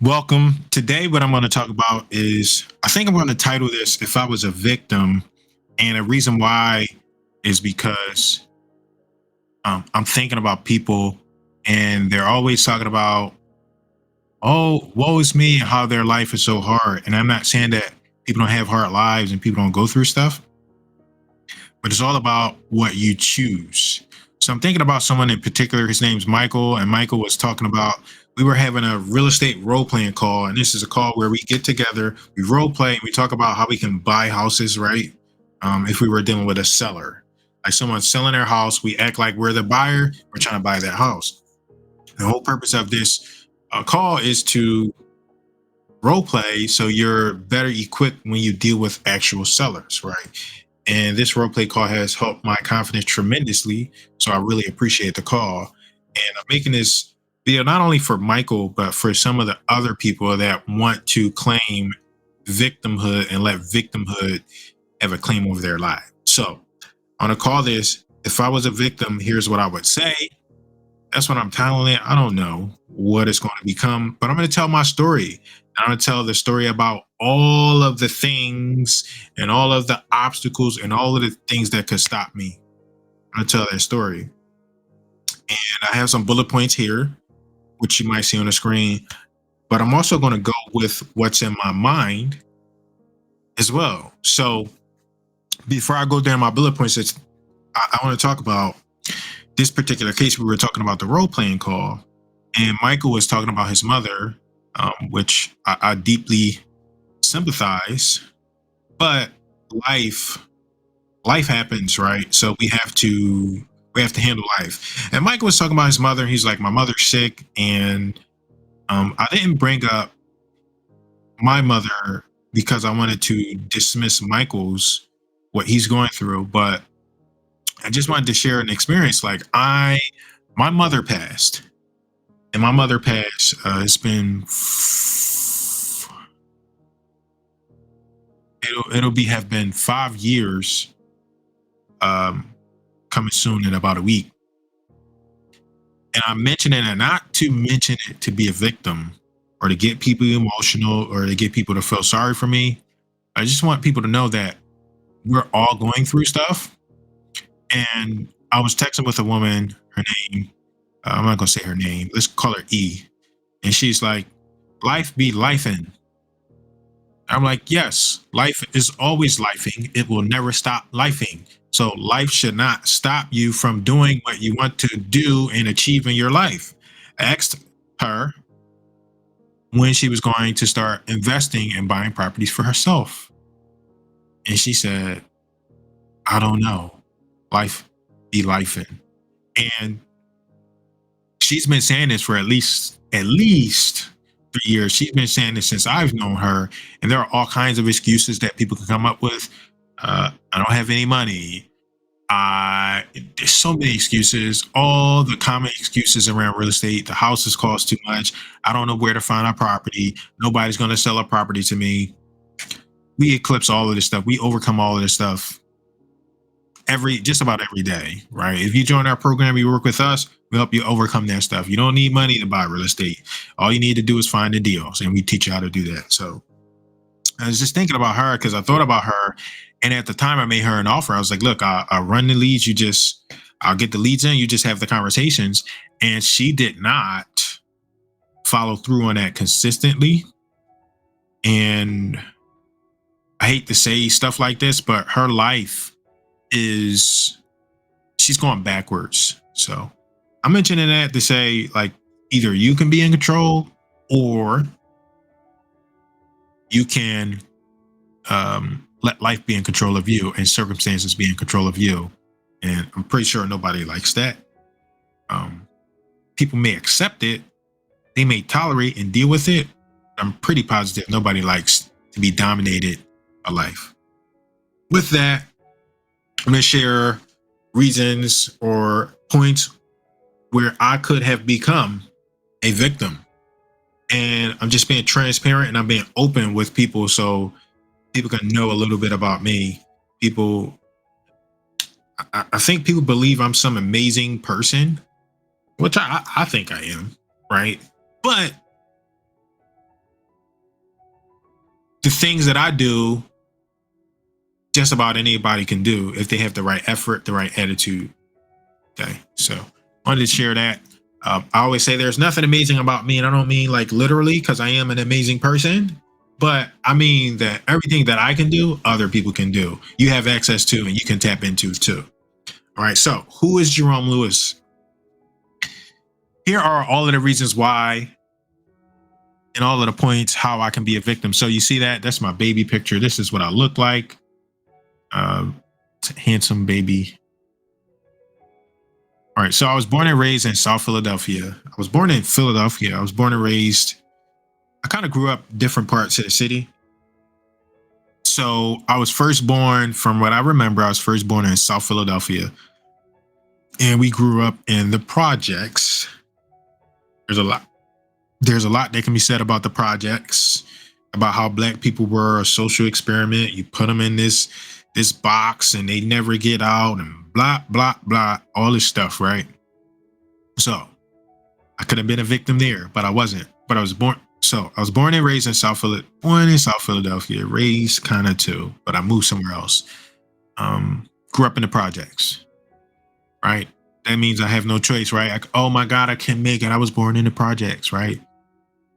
Welcome. Today, what I'm going to talk about is I think I'm going to title this If I Was a Victim. And a reason why is because I'm thinking about people and they're always talking about, oh, woe is me and how their life is so hard. And I'm not saying that people don't have hard lives and people don't go through stuff, but it's all about what you choose. So I'm thinking about someone in particular. His name's Michael, and Michael was talking about we were having a real estate role playing call, and this is a call where we get together, we role play, and we talk about how we can buy houses, right? If we were dealing with a seller, like someone selling their house, we act like we're the buyer. We're trying to buy that house. The whole purpose of this call is to role play so you're better equipped when you deal with actual sellers, right? And this role play call has helped my confidence tremendously. So I really appreciate the call. And I'm making this video not only for Michael, but for some of the other people that want to claim victimhood and let victimhood have a claim over their life. So I'm gonna call this If I Was a Victim, Here's What I Would Say. That's what I'm titling it. I don't know what it's going to become, but I'm going to tell my story. I'm going to tell the story about all of the things and all of the obstacles and all of the things that could stop me. I'm going to tell that story. And I have some bullet points here, which you might see on the screen, but I'm also going to go with what's in my mind as well. So before I go down my bullet points, I want to talk about this particular case. We were talking about the role playing call, and Michael was talking about his mother, which I deeply sympathize. But life happens, right? So we have to handle life. And Michael was talking about his mother. He's like, my mother's sick, and I didn't bring up my mother because I wanted to dismiss Michael's what he's going through, but I just wanted to share an experience. Like my mother passed, and my mother passed. It's been have been 5 years. Coming soon in about a week, and I'm mentioning it not to mention it to be a victim or to get people emotional or to get people to feel sorry for me. I just want people to know that we're all going through stuff. And I was texting with a woman, her name, I'm not going to say her name. Let's call her E. And she's like, life be lifing. I'm like, yes, life is always lifing. It will never stop lifing. So life should not stop you from doing what you want to do and achieve in your life. I asked her when she was going to start investing and buying properties for herself. And she said, I don't know. Life be lifing. And she's been saying this for at least 3 years. She's been saying this since I've known her. And there are all kinds of excuses that people can come up with. I don't have any money. There's so many excuses, all the common excuses around real estate. The houses cost too much. I don't know where to find a property. Nobody's going to sell a property to me. We eclipse all of this stuff. We overcome all of this stuff just about every day, right? If you join our program, you work with us, we help you overcome that stuff. You don't need money to buy real estate. All you need to do is find the deals, and we teach you how to do that. So I was just thinking about her because I thought about her, and at the time I made her an offer. I was like, look, I'll run the leads. I'll get the leads in. You just have the conversations. And she did not follow through on that consistently. And I hate to say stuff like this, but her life she's going backwards. So I'm mentioning that to say, like, either you can be in control or you can let life be in control of you and circumstances be in control of you. And I'm pretty sure nobody likes that. People may accept it, they may tolerate and deal with it. I'm pretty positive nobody likes to be dominated by life. With that, I'm going to share reasons or points where I could have become a victim. And I'm just being transparent and I'm being open with people so people can know a little bit about me. I think people believe I'm some amazing person, which I think I am, right? But the things that I do, just about anybody can do if they have the right effort, the right attitude. Okay, so wanted to share that. I always say there's nothing amazing about me, and I don't mean like literally because I am an amazing person, but I mean that everything that I can do, other people can do. You have access to, and you can tap into too. All right. So, who is Jerome Lewis? Here are all of the reasons why, and all of the points how I can be a victim. So, you see that? That's my baby picture. This is what I look like. Handsome baby. All right. So I was born and raised in South Philadelphia. I was born in Philadelphia. I was born and raised. I kind of grew up different parts of the city. So I was first born, from what I remember, I was first born in South Philadelphia. And we grew up in the projects. There's a lot. There's a lot that can be said about the projects, about how black people were a social experiment. You put them in this box and they never get out, and blah, blah, blah, all this stuff, right? So I could have been a victim there, but I wasn't. But I was born. So I was born and raised in South Philadelphia, raised kind of too, but I moved somewhere else. Grew up in the projects, right? That means I have no choice, right? Like, oh my God, I can't make it. I was born in the projects, right?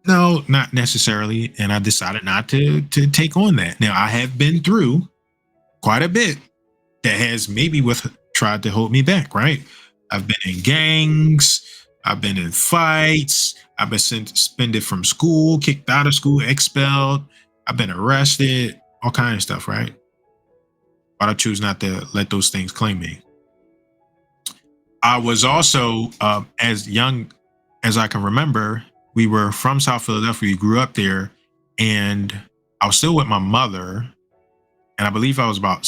No, not necessarily. And I decided not to take on that. Now, I have been through quite a bit that has maybe tried to hold me back, right? I've been in gangs. I've been in fights. I've been suspended from school, kicked out of school, expelled. I've been arrested, all kinds of stuff, right? But I choose not to let those things claim me. I was also, as young as I can remember, we were from South Philadelphia. We grew up there, and I was still with my mother. And I believe I was about,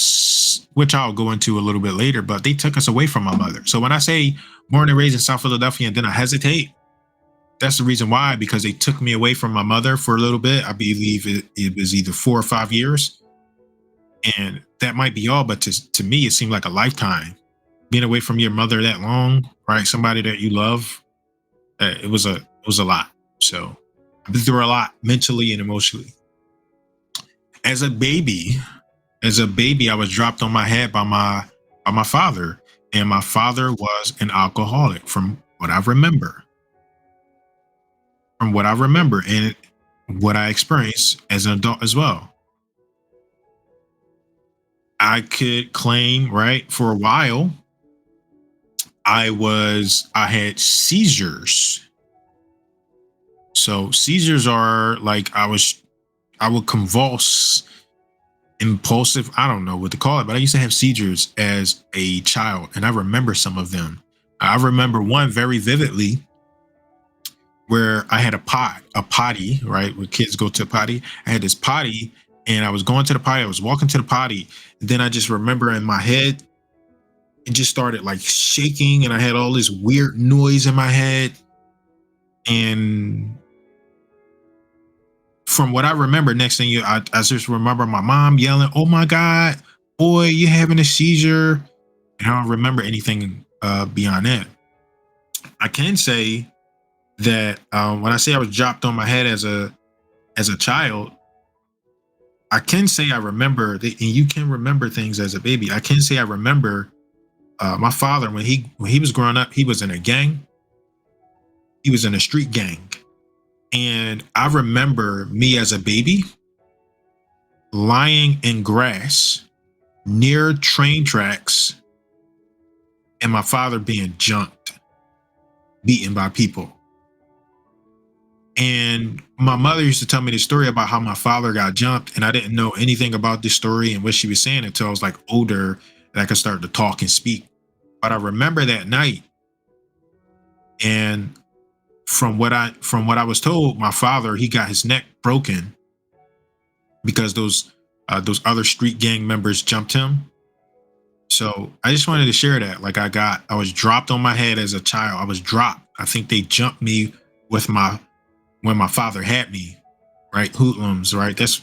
which I'll go into a little bit later, but they took us away from my mother. So when I say born and raised in South Philadelphia and then I hesitate, that's the reason why, because they took me away from my mother for a little bit. I believe it was either 4 or 5 years. And that might be all, but to me, it seemed like a lifetime. Being away from your mother that long, right? Somebody that you love, it was a lot. So I've been through a lot mentally and emotionally. As a baby, I was dropped on my head by my father, and my father was an alcoholic from what I remember. And what I experienced as an adult as well. I could claim, right, for a while, I had seizures. So seizures are like I would convulse, impulsive. I don't know what to call it, but I used to have seizures as a child, and I remember some of them. I remember one very vividly where I had a potty, right? Where kids go to a potty. I had this potty, and I was going to the potty. I was walking to the potty. And then I just remember in my head, it just started like shaking, and I had all this weird noise in my head. And from what I remember, next thing I just remember my mom yelling, "Oh my God, boy, you're having a seizure." And I don't remember anything beyond that. I can say that when I say I was dropped on my head as a child, I can say I remember, and you can remember things as a baby. I can say I remember my father when he was growing up. He was in a gang. He was in a street gang. And I remember me as a baby lying in grass near train tracks and my father being jumped, beaten by people. And my mother used to tell me the story about how my father got jumped, and I didn't know anything about this story and what she was saying until I was like older and I could start to talk and speak. But I remember that night, and from what I was told, my father, he got his neck broken because those other street gang members jumped him. So I just wanted to share that. Like I was dropped on my head as a child. I was dropped. I think they jumped me when my father had me, right? Hoodlums, right? That's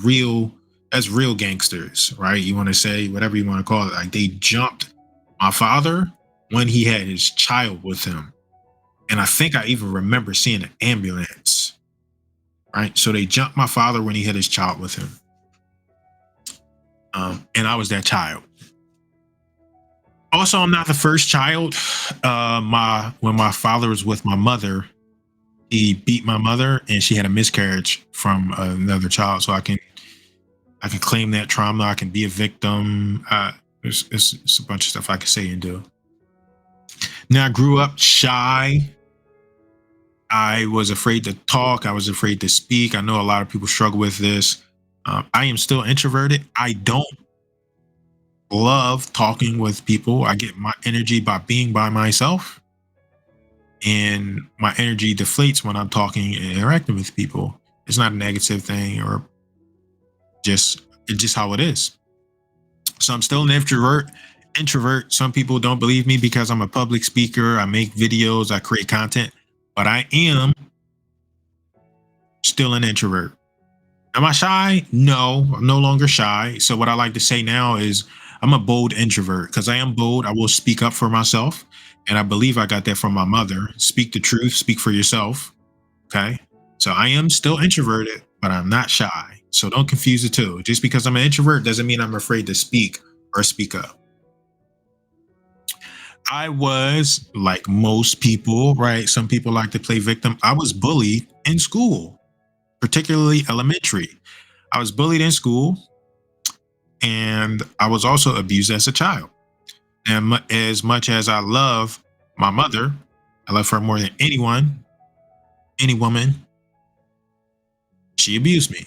real gangsters, right? You want to say whatever you want to call it. Like they jumped my father when he had his child with him. And I think I even remember seeing an ambulance. right? So they jumped my father when he had his child with him. And I was that child. Also, I'm not the first child. When my father was with my mother, he beat my mother, and she had a miscarriage from another child. So I can claim that trauma. I can be a victim. It's a bunch of stuff I can say and do. Now, I grew up shy. I was afraid to talk. I was afraid to speak. I know a lot of people struggle with this. I am still introverted. I don't love talking with people. I get my energy by being by myself, and my energy deflates when I'm talking and interacting with people. It's not a negative thing, or it's just how it is. So I'm still an introvert. Some people don't believe me because I'm a public speaker. I make videos, I create content, but I am still an introvert. Am I shy? No, I'm no longer shy. So what I like to say now is I'm a bold introvert. Because I am bold, I will speak up for myself. And I believe I got that from my mother. Speak the truth, speak for yourself. Okay. So I am still introverted, but I'm not shy. So don't confuse the two. Just because I'm an introvert doesn't mean I'm afraid to speak or speak up. I was like most people, right? Some people like to play victim. I was bullied in school, particularly elementary. I was bullied in school, and I was also abused as a child. And as much as I love my mother, I love her more than anyone, any woman, she abused me.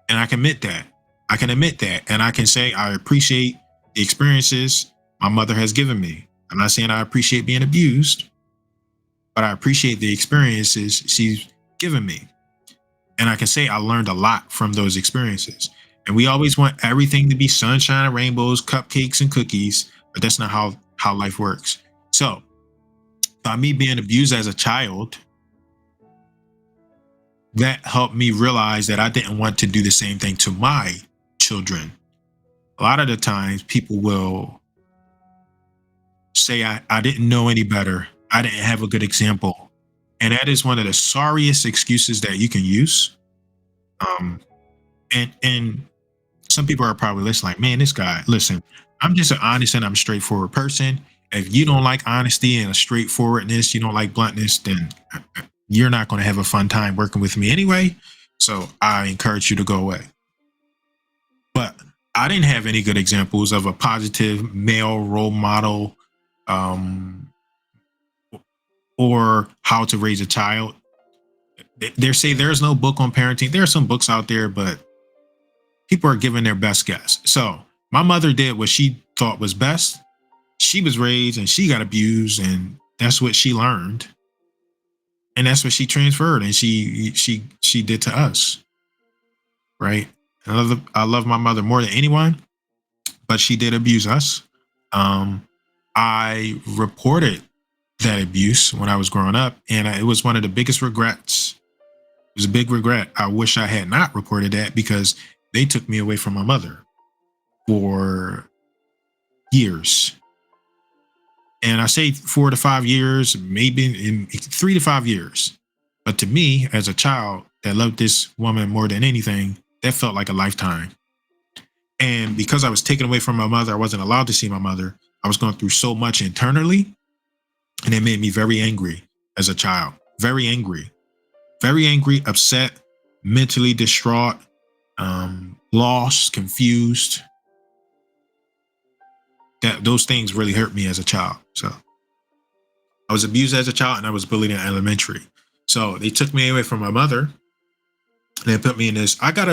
And I can admit that. I can admit that. And I can say I appreciate the experiences my mother has given me. I'm not saying I appreciate being abused, but I appreciate the experiences she's given me. And I can say I learned a lot from those experiences. And we always want everything to be sunshine and rainbows, cupcakes and cookies, but that's not how life works. So by me being abused as a child, that helped me realize that I didn't want to do the same thing to my children. A lot of the times people will say I didn't know any better. I didn't have a good example. And that is one of the sorriest excuses that you can use. Um, and some people are probably listening like, man, this guy, listen, I'm just an honest and I'm straightforward person. If you don't like honesty and a straightforwardness, you don't like bluntness, then you're not going to have a fun time working with me anyway. So I encourage you to go away. But I didn't have any good examples of a positive male role model, or how to raise a child. They say there's no book on parenting. There are some books out there, but people are giving their best guess. So my mother did what she thought was best. She was raised and she got abused, and that's what she learned. And that's what she transferred, and she did to us. Right. I love my mother more than anyone, but she did abuse us. I reported that abuse when I was growing up, and it was one of the biggest regrets. It was a big regret. I wish I had not reported that, because they took me away from my mother for years. And I say 4 to 5 years, maybe in 3 to 5 years. But to me, as a child that loved this woman more than anything, that felt like a lifetime. And because I was taken away from my mother, I wasn't allowed to see my mother. I was going through so much internally, and it made me very angry as a child. Very angry, upset, mentally distraught, lost, confused. Those things really hurt me as a child. So I was abused as a child, and I was bullied in elementary. So they took me away from my mother. They put me in this. I got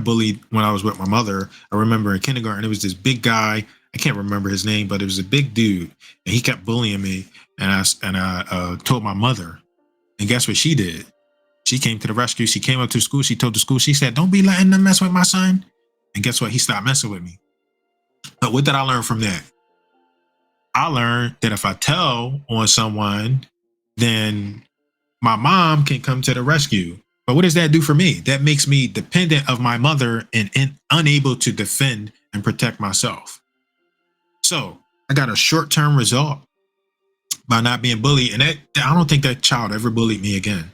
bullied when I was with my mother. I remember in kindergarten, it was this big guy. I can't remember his name, but it was a big dude, and he kept bullying me. And I told my mother, and guess what she did? She came to the rescue. She came up to school. She told the school, she said, "Don't be letting them mess with my son." And guess what? He stopped messing with me. But what did I learn from that? I learned that if I tell on someone, then my mom can come to the rescue. But what does that do for me? That makes me dependent of my mother and unable to defend and protect myself. So I got a short-term result by not being bullied. And I don't think that child ever bullied me again.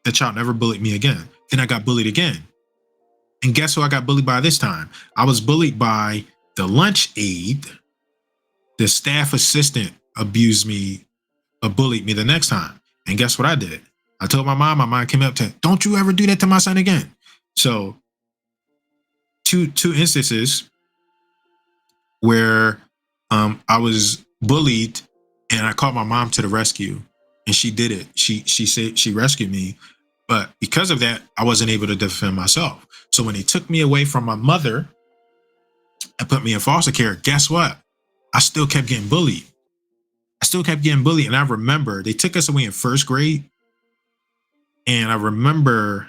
That child never bullied me again. Then I got bullied again. And guess who I got bullied by this time? I was bullied by the lunch aide. The staff assistant abused me, bullied me the next time. And guess what I did? I told my mom. My mom came up to, don't you ever do that to my son again. So two instances where I was bullied and I called my mom to the rescue, and she did it. She said she rescued me, but because of that, I wasn't able to defend myself. So when they took me away from my mother and put me in foster care, guess what? I still kept getting bullied. And I remember they took us away in first grade. And I remember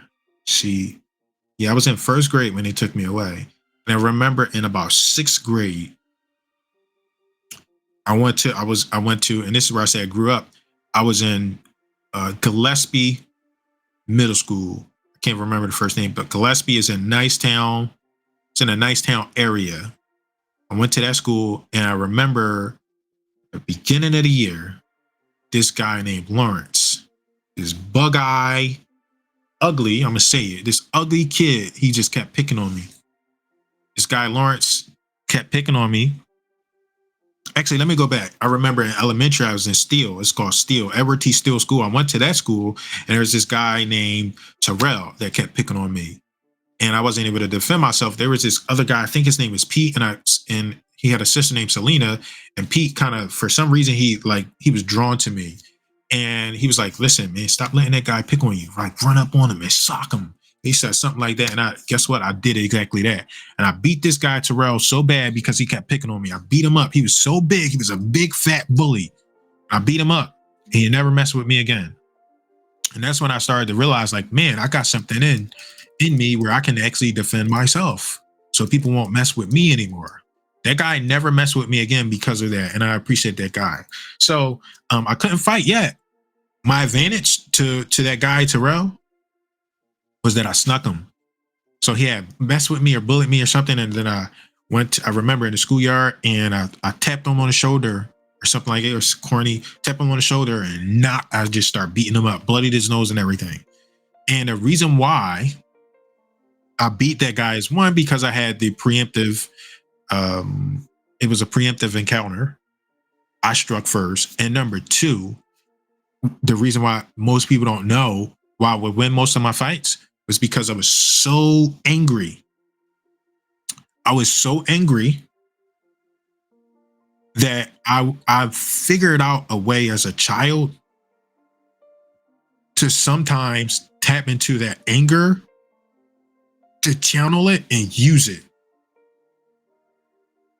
I was in first grade when they took me away. And I remember in about sixth grade, I went to, and this is where I say I grew up. I was in Gillespie Middle School. I can't remember the first name, but Gillespie is in Nicetown. It's in a Nicetown area. I went to that school, and I remember the beginning of the year, this guy named Lawrence, this bug-eye, ugly, I'm gonna say it, this ugly kid, he just kept picking on me. This guy Lawrence kept picking on me. Actually, let me go back. I remember in elementary, I was in Steele. It's called Steele, Edward T. Steele School. I went to that school, and there's this guy named Terrell that kept picking on me. And I wasn't able to defend myself. There was this other guy, I think his name was Pete, and he had a sister named Selena. And Pete kind of, for some reason, he was drawn to me. And he was like, listen, man, stop letting that guy pick on you. Like, run up on him and sock him. He said something like that. And guess what? I did exactly that. And I beat this guy, Terrell, so bad because he kept picking on me. I beat him up. He was so big. He was a big, fat bully. I beat him up. He never messed with me again. And that's when I started to realize, like, man, I got something in me where I can actually defend myself. So people won't mess with me anymore. That guy never messed with me again because of that. And I appreciate that guy. So I couldn't fight yet. My advantage to that guy, Terrell, was that I snuck him. So he had messed with me or bullied me or something. And then I remember in the schoolyard, and I tapped him on the shoulder or something like it. It was corny. Tapped him on the shoulder, and I just start beating him up, bloodied his nose and everything. And the reason why I beat that guy is, one, because I had the preemptive, it was a preemptive encounter. I struck first. And number two, the reason why most people don't know why I would win most of my fights was because I was so angry. I was so angry that I figured out a way as a child to sometimes tap into that anger, to channel it and use it.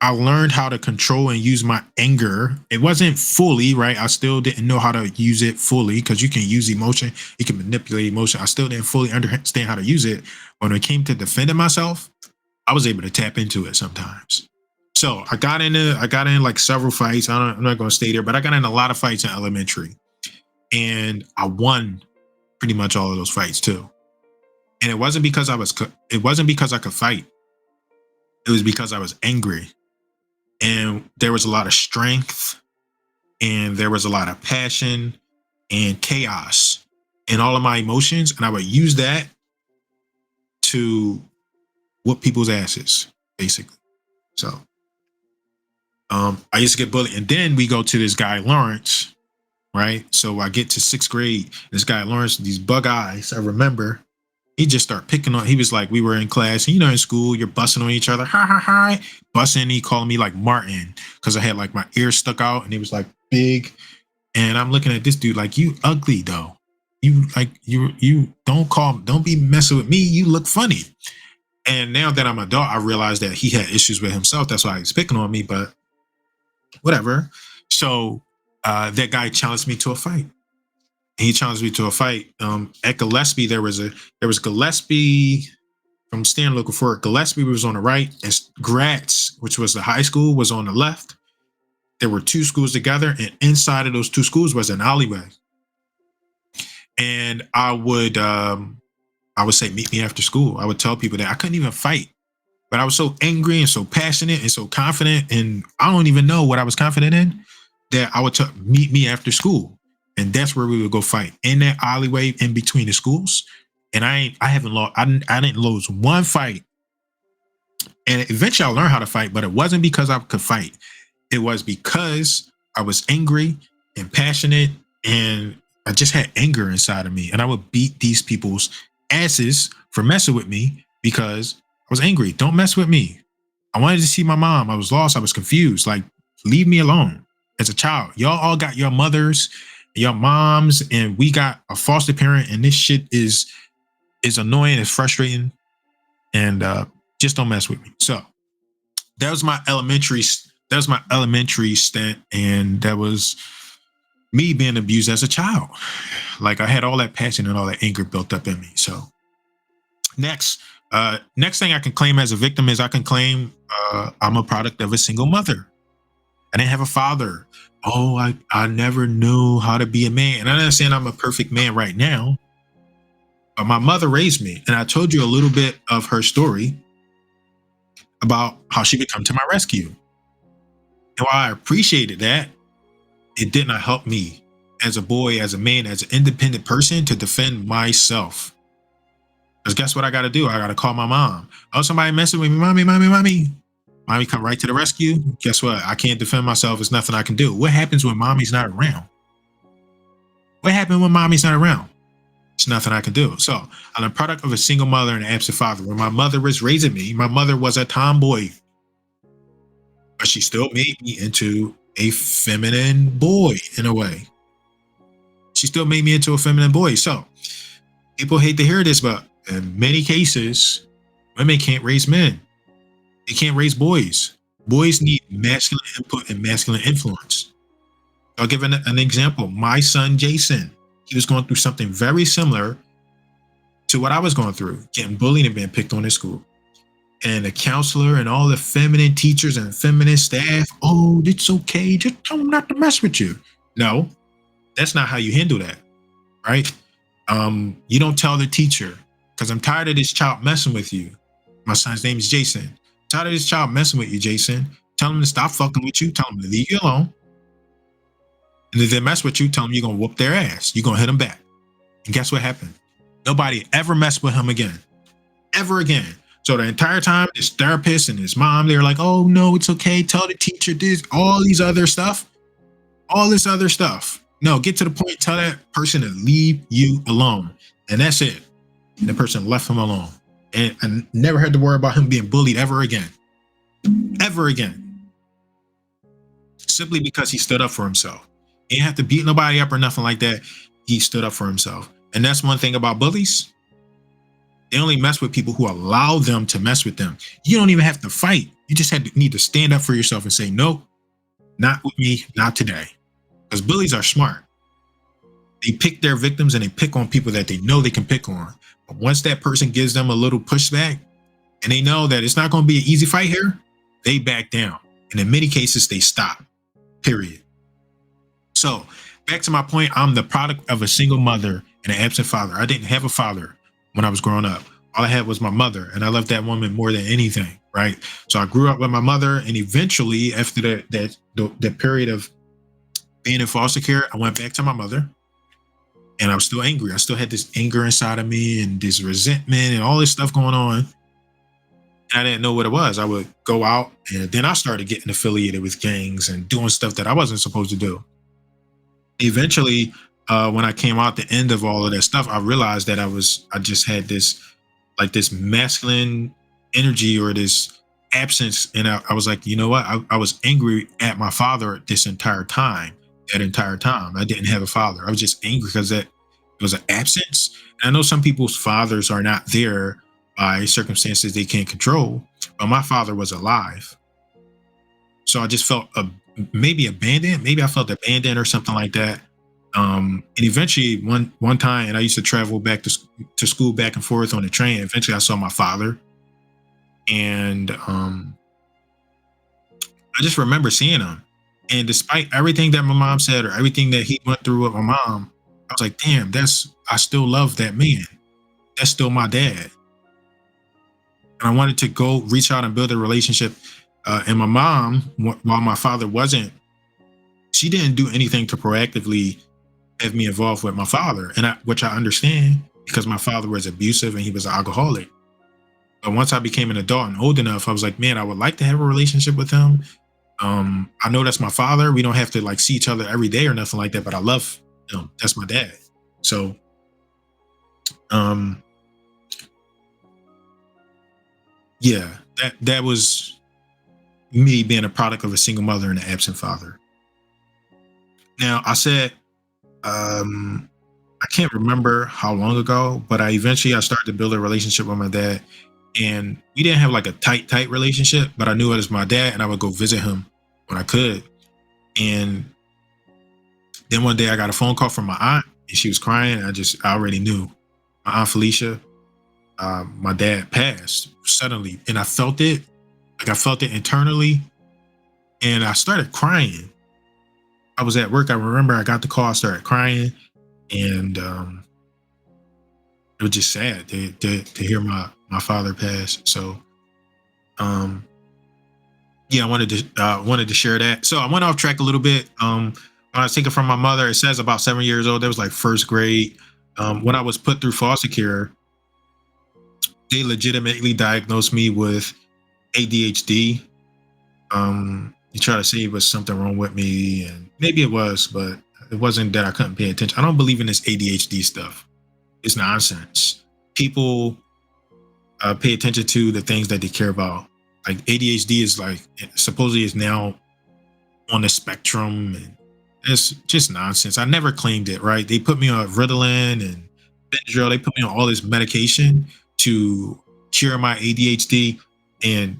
I learned how to control and use my anger. It wasn't fully, right? I still didn't know how to use it fully, because you can use emotion, you can manipulate emotion. I still didn't fully understand how to use it. When it came to defending myself, I was able to tap into it sometimes. So I got in like several fights. I'm not going to stay there, but I got in a lot of fights in elementary, and I won pretty much all of those fights too. And it wasn't because I could fight. It was because I was angry. And there was a lot of strength, and there was a lot of passion and chaos in all of my emotions. And I would use that to whoop people's asses, basically. So I used to get bullied. And then we go to this guy, Lawrence, right? So I get to sixth grade. This guy, Lawrence, these bug eyes, I remember. He just started picking on, he was like, we were in class, and in school, you're busting on each other. Ha, ha, ha. Busting, he called me like Martin, because I had like my ears stuck out, and he was like big. And I'm looking at this dude like, you ugly though. You don't be messing with me. You look funny. And now that I'm an adult, I realized that he had issues with himself. That's why he's picking on me, but whatever. So that guy challenged me to a fight. He challenged me to a fight. At Gillespie, there was Gillespie. I'm staying looking for it. Gillespie was on the right, and Gratz, which was the high school, was on the left. There were two schools together, and inside of those two schools was an alleyway. And I would say, meet me after school. I would tell people that I couldn't even fight, but I was so angry and so passionate and so confident, and I don't even know what I was confident in, that I would meet me after school. and that's where we would go fight in that alleyway in between the schools. And I haven't lost. I didn't lose one fight. And eventually, I learned how to fight, but it wasn't because I could fight. It was because I was angry and passionate, and I just had anger inside of me. And I would beat these people's asses for messing with me because I was angry. Don't mess with me. I wanted to see my mom. I was lost. I was confused. Like, leave me alone. As a child, y'all all got your mothers, your moms, and we got a foster parent. And this shit is annoying. It's frustrating, and just don't mess with me. So that was my elementary. That was my elementary stint, and that was me being abused as a child. Like, I had all that passion and all that anger built up in me. So next thing I can claim as a victim is I can claim I'm a product of a single mother. I didn't have a father. Oh, I never knew how to be a man. And I'm not saying I'm a perfect man right now, but my mother raised me. And I told you a little bit of her story about how she would come to my rescue. And while I appreciated that, it did not help me as a boy, as a man, as an independent person to defend myself. Because guess what I got to do? I got to call my mom. Oh, somebody messing with me. Mommy. Mommy come right to the rescue. Guess what? I can't defend myself. There's nothing I can do. What happens when mommy's not around? What happened when mommy's not around? There's nothing I can do. So I'm a product of a single mother and an absent father. When my mother was raising me, my mother was a tomboy, but she still made me into a feminine boy in a way. She still made me into a feminine boy. So people hate to hear this, but in many cases, women can't raise men. They can't raise boys. Boys need masculine input and masculine influence. I'll give an example. My son, Jason, he was going through something very similar to what I was going through, getting bullied and being picked on in school. And the counselor and all the feminine teachers and feminine staff, oh, it's okay. Just tell them not to mess with you. No, that's not how you handle that, right? You don't tell the teacher, because I'm tired of this child messing with you. My son's name is Jason. Tired of this child messing with you, Jason. Tell him to stop fucking with you. Tell him to leave you alone. And if they mess with you, tell them you're going to whoop their ass. You're going to hit them back. And guess what happened? Nobody ever messed with him again. Ever again. So the entire time, this therapist and his mom, they were like, oh, no, it's okay. Tell the teacher this, all this other stuff. No, get to the point. Tell that person to leave you alone. And that's it. And the person left him alone. And I never had to worry about him being bullied ever again. Ever again. Simply because he stood up for himself. He didn't have to beat nobody up or nothing like that. He stood up for himself. And that's one thing about bullies. They only mess with people who allow them to mess with them. You don't even have to fight. You just need to stand up for yourself and say, no, not with me, not today. Because bullies are smart. They pick their victims and they pick on people that they know they can pick on. But once that person gives them a little pushback and they know that it's not going to be an easy fight here, they back down. And in many cases, they stop, period. So back to my point, I'm the product of a single mother and an absent father. I didn't have a father when I was growing up. All I had was my mother, and I loved that woman more than anything, right? So I grew up with my mother, and eventually, after that period of being in foster care, I went back to my mother, and I was still angry. I still had this anger inside of me and this resentment and all this stuff going on. And I didn't know what it was. I would go out, and then I started getting affiliated with gangs and doing stuff that I wasn't supposed to do. Eventually, when I came out the end of all of that stuff, I realized that I just had this masculine energy or this absence. And I was like, you know what? I was angry at my father this entire time. That entire time, I didn't have a father. I was just angry because it was an absence. And I know some people's fathers are not there by circumstances they can't control, but my father was alive. So I just felt maybe abandoned. Maybe I felt abandoned or something like that. And eventually one time, and I used to travel back to school back and forth on the train. Eventually I saw my father, and I just remember seeing him. And despite everything that my mom said or everything that he went through with my mom, I was like, damn, I still love that man. That's still my dad. And I wanted to go reach out and build a relationship. And my mom, while my father wasn't, she didn't do anything to proactively have me involved with my father, which I understand because my father was abusive and he was an alcoholic. But once I became an adult and old enough, I was like, man, I would like to have a relationship with him. I know that's my father. We don't have to like see each other every day or nothing like that, but I love him. That's my dad. So, um, yeah, that was me being a product of a single mother and an absent father. Now, I said, um, I can't remember how long ago, but I started to build a relationship with my dad, and we didn't have like a tight relationship, but I knew it was my dad, and I would go visit him when I could. And then one day I got a phone call from my aunt, and she was crying. And I already knew my aunt Felicia. My dad passed suddenly, and I felt it. Like I felt it internally, and I started crying. I was at work. I remember I got the call. I started crying, and it was just sad to hear my father pass. So, um, yeah, I wanted to share that. So I went off track a little bit. When I was taken from my mother, it says about 7 years old. That was like first grade. When I was put through foster care, they legitimately diagnosed me with ADHD. They tried to say it was something wrong with me, and maybe it was, but it wasn't that I couldn't pay attention. I don't believe in this ADHD stuff. It's nonsense. People pay attention to the things that they care about. Like ADHD is like supposedly is now on the spectrum, and it's just nonsense. I never claimed it. Right? They put me on Ritalin and Benadryl. They put me on all this medication to cure my ADHD, and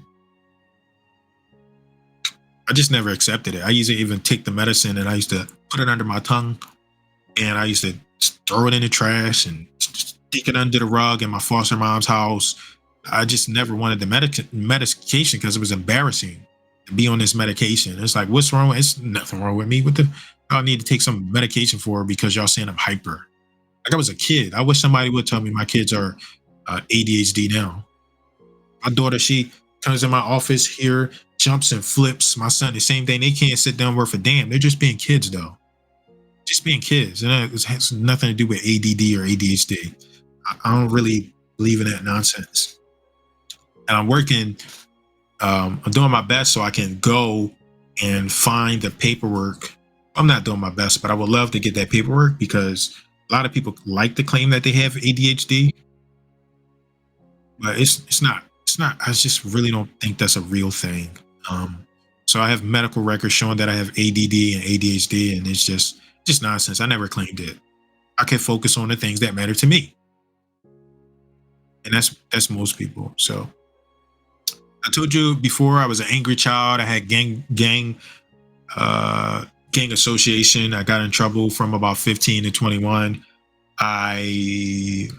I just never accepted it. I used to even take the medicine and I used to put it under my tongue, and I used to just throw it in the trash and stick it under the rug in my foster mom's house. I just never wanted the medication because it was embarrassing to be on this medication. It's like, what's wrong? It's nothing wrong with me. What the? I need to take some medication for because y'all saying I'm hyper. Like I was a kid. I wish somebody would tell me my kids are ADHD now. My daughter, she comes in my office here, jumps and flips. My son, the same thing. They can't sit down worth a damn. They're just being kids, though. Just being kids. And it has nothing to do with ADD or ADHD. I don't really believe in that nonsense. And I'm doing my best so I can go and find the paperwork. I'm not doing my best, but I would love to get that paperwork because a lot of people like to claim that they have ADHD, but it's not. It's not. I just really don't think that's a real thing. So I have medical records showing that I have ADD and ADHD, and it's just nonsense. I never claimed it. I can focus on the things that matter to me, and that's most people. So I told you before I was an angry child. I had gang association. I got in trouble from about 15 to 21. I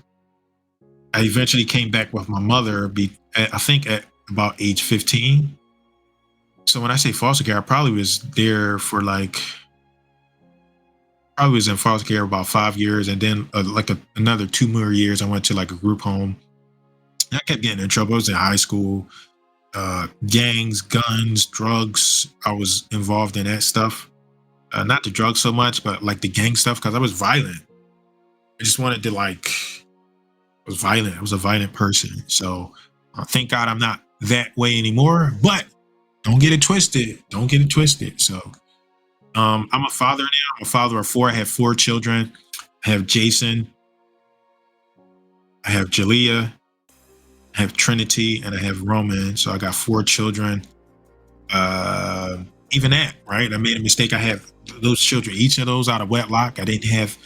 eventually came back with my mother. I think at about age 15. So when I say foster care, I probably was there for probably was in foster care about 5 years, and then another 2 more years, I went to like a group home. And I kept getting in trouble. I was in high school, gangs, guns, drugs. I was involved in that stuff. Not the drugs so much, but like the gang stuff because I was violent. I just wanted to I was violent. I was a violent person. So thank God I'm not that way anymore. But don't get it twisted. Don't get it twisted. So I'm a father now. I'm a father of four. I have 4 children. I have Jason. I have Jalea. I have Trinity, and I have Roman. So I got 4 children. Even that, right? I made a mistake. I have those children, each of those out of wedlock. I didn't have.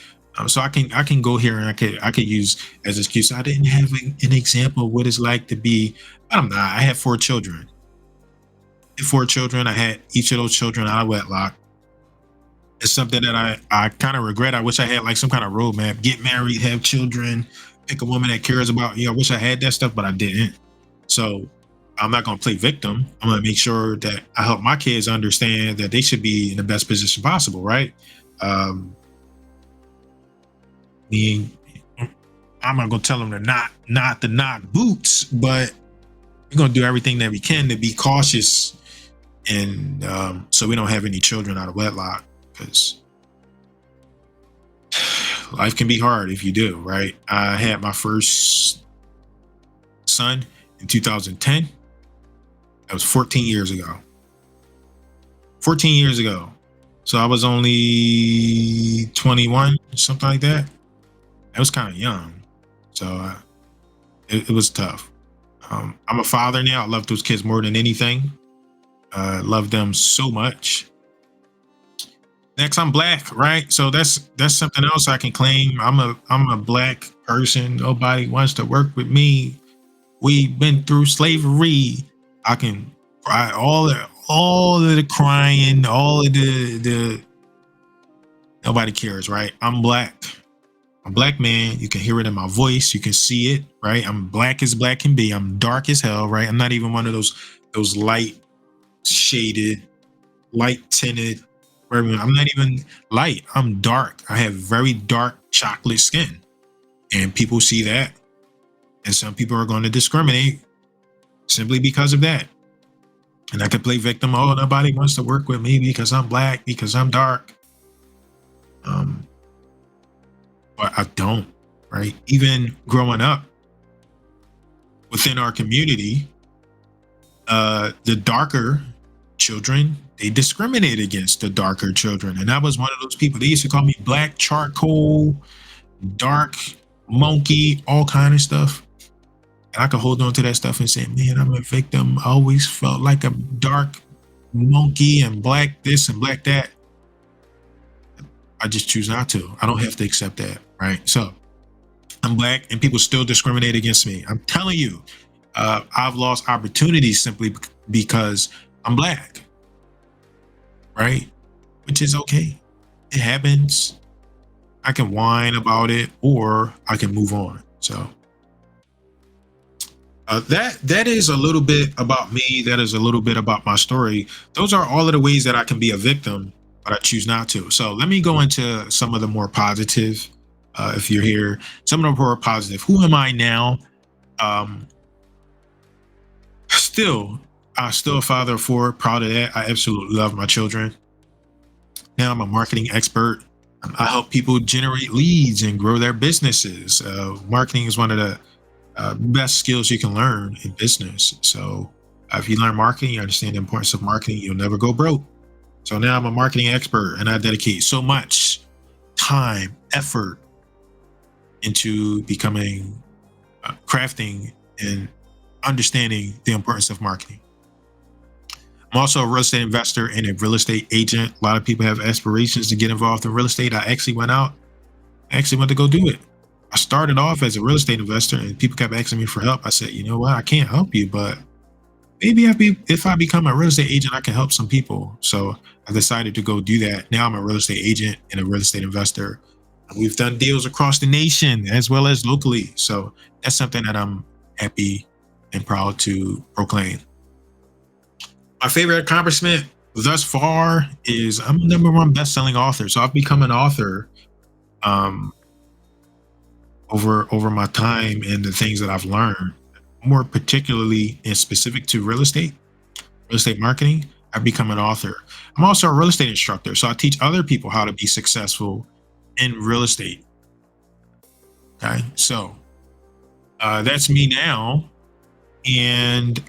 So I can go here and I could use as an excuse. I didn't have an example of what it's like to be. I'm not. I had 4 children. I had each of those children out of wedlock. It's something that I kind of regret. I wish I had like some kind of roadmap. Get married, have children, pick a woman that cares about you. I wish I had that stuff, but I didn't. So I'm not going to play victim. I'm going to make sure that I help my kids understand that they should be in the best position possible, right? Meaning, I'm not going to tell them to not to knock boots, but we're going to do everything that we can to be cautious, and so we don't have any children out of wedlock. Because life can be hard if you do, right? I had my first son in 2010. That was 14 years ago. 14 years ago. So I was only 21, something like that. I was kind of young. So it was tough. I'm a father now. I love those kids more than anything. Love them so much. Next, I'm black, right? So that's something else I can claim. I'm a black person. Nobody wants to work with me. We've been through slavery. I can cry all of the crying, all of the nobody cares, right? I'm black. I'm a black man. You can hear it in my voice. You can see it, right? I'm black as black can be. I'm dark as hell, right? I'm not even one of those light shaded, light tinted. I'm not even light. I'm dark. I have very dark chocolate skin, and people see that, and some people are going to discriminate simply because of that. And I could play victim. Oh, nobody wants to work with me because I'm black, because I'm dark. But I don't, right? Even growing up within our community, the darker children, they discriminate against the darker children. And I was one of those people. They used to call me black charcoal, dark monkey, all kind of stuff. And I could hold on to that stuff and say, man, I'm a victim. I always felt like a dark monkey and black this and black that. I just choose not to. I don't have to accept that, right? So I'm black and people still discriminate against me. I'm telling you, I've lost opportunities simply because I'm black, right? Which is okay. It happens. I can whine about it or I can move on. So that is a little bit about me. That is a little bit about my story. Those are all of the ways that I can be a victim, but I choose not to. So let me go into some of the more positive. If you're here, some of the more positive. Who am I now? Still a father of four. Proud of that. I absolutely love my children. Now I'm a marketing expert. I help people generate leads and grow their businesses. Marketing is one of the best skills you can learn in business. So if you learn marketing, you understand the importance of marketing, you'll never go broke. So now I'm a marketing expert and I dedicate so much time, effort into becoming, crafting and understanding the importance of marketing. I'm also a real estate investor and a real estate agent. A lot of people have aspirations to get involved in real estate. I actually went to go do it. I started off as a real estate investor and people kept asking me for help. I said, you know what? I can't help you, but maybe if I become a real estate agent, I can help some people. So I decided to go do that. Now I'm a real estate agent and a real estate investor. We've done deals across the nation as well as locally. So that's something that I'm happy and proud to proclaim. My favorite accomplishment thus far is I'm a #1 best-selling author. So I've become an author over my time and the things that I've learned, more particularly and specific to real estate marketing. I've become an author. I'm also a real estate instructor. So I teach other people how to be successful in real estate. Okay. So that's me now. And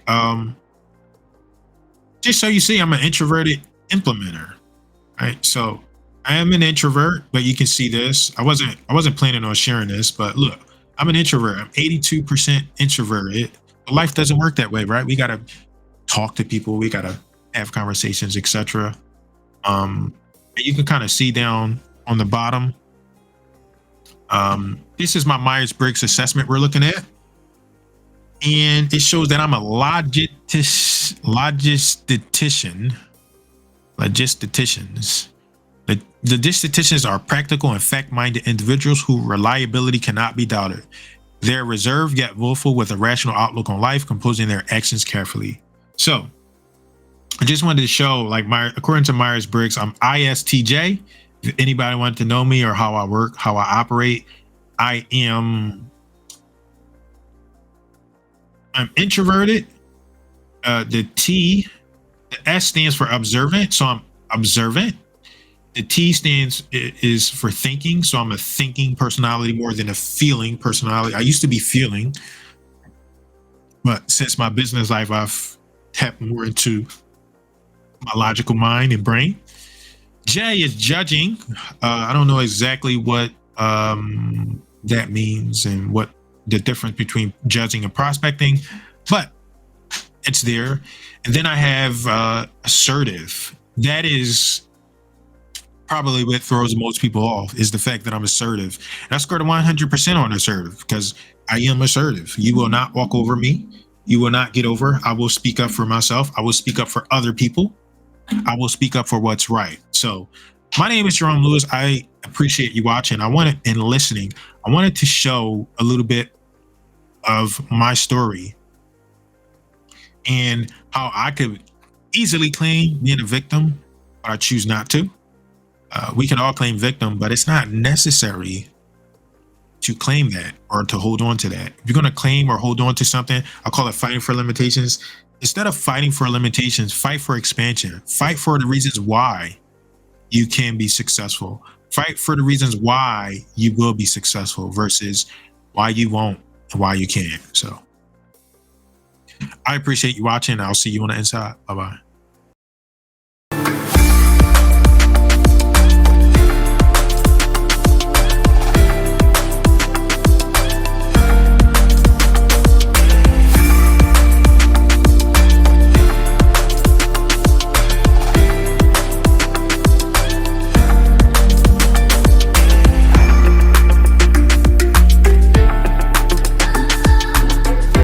just so you see, I'm an introverted implementer. Right. So I am an introvert, but you can see this. I wasn't planning on sharing this, but look, I'm an introvert. I'm 82% introverted. But life doesn't work that way, right? We got to talk to people. We got to have conversations, etc. And you can kind of see down on the bottom. This is my Myers-Briggs assessment we're looking at. And it shows that I'm a logistician. The logisticians are practical and fact-minded individuals whose reliability cannot be doubted. They're reserved yet willful with a rational outlook on life, composing their actions carefully. So I just wanted to show, according to Myers-Briggs, I'm ISTJ. If anybody wanted to know me or how I work, how I operate, I'm introverted. The S stands for observant. So I'm observant. The T is for thinking. So I'm a thinking personality more than a feeling personality. I used to be feeling, but since my business life, I've tapped more into my logical mind and brain. J is judging. I don't know exactly what that means and what the difference between judging and prospecting, but it's there. And then I have assertive. That is probably what throws most people off, is the fact that I'm assertive. And I scored a 100% on assertive because I am assertive. You will not walk over me. You will not get over. I will speak up for myself. I will speak up for other people. I will speak up for what's right. So my name is Jerome Lewis. I appreciate you watching. I wanted and listening. I wanted to show a little bit of my story and how I could easily claim being a victim, but I choose not to. We can all claim victim, but it's not necessary to claim that or to hold on to that. If you're going to claim or hold on to something, I call it fighting for limitations. Instead of fighting for limitations, fight for expansion. Fight for the reasons why you can be successful. Fight for the reasons why you will be successful versus why you won't and why you can't. So I appreciate you watching. I'll see you on the inside. Bye-bye.